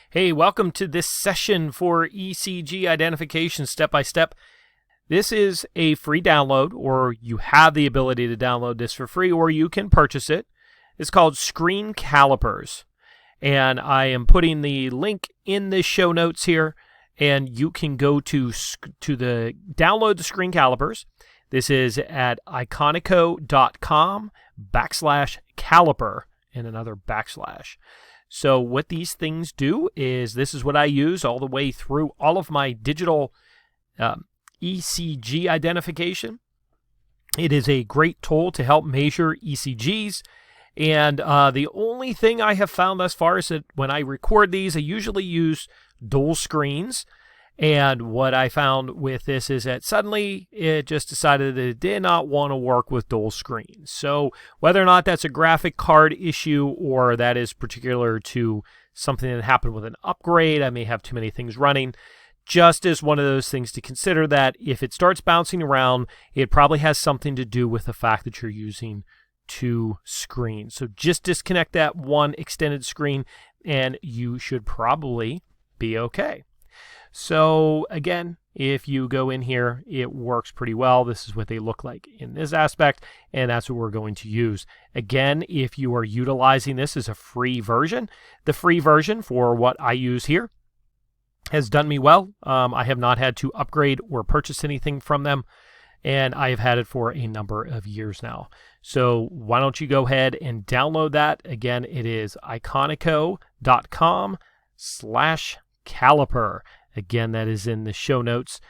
Hey, welcome to this session for ECG identification step-by-step. This is a free download, or you have the ability to download this for free, or you can purchase it. It's called Screen Calipers, and I am putting the link in the show notes here, and you can go to the download the Screen Calipers. This is at iconico.com/caliper and another backslash. So what these things do is, this is what I use all the way through all of my digital ECG identification. It is a great tool to help measure ECGs. And the only thing I have found thus far is that when I record these, I usually use dual screens. And what I found with this is that suddenly it just decided that it did not want to work with dual screens. So whether or not that's a graphic card issue or that is particular to something that happened with an upgrade, I may have too many things running, just as one of those things to consider, that if it starts bouncing around, it probably has something to do with the fact that you're using two screens. So just disconnect that one extended screen and you should probably be okay. So again, if you go in here, it works pretty well. This is what they look like in this aspect, and that's what we're going to use. Again, if you are utilizing this as a free version, the free version for what I use here has done me well. I have not had to upgrade or purchase anything from them, and I have had it for a number of years now. So why don't you go ahead and download that? Again, it is iconico.com/caliper. Again, that is in the show notes.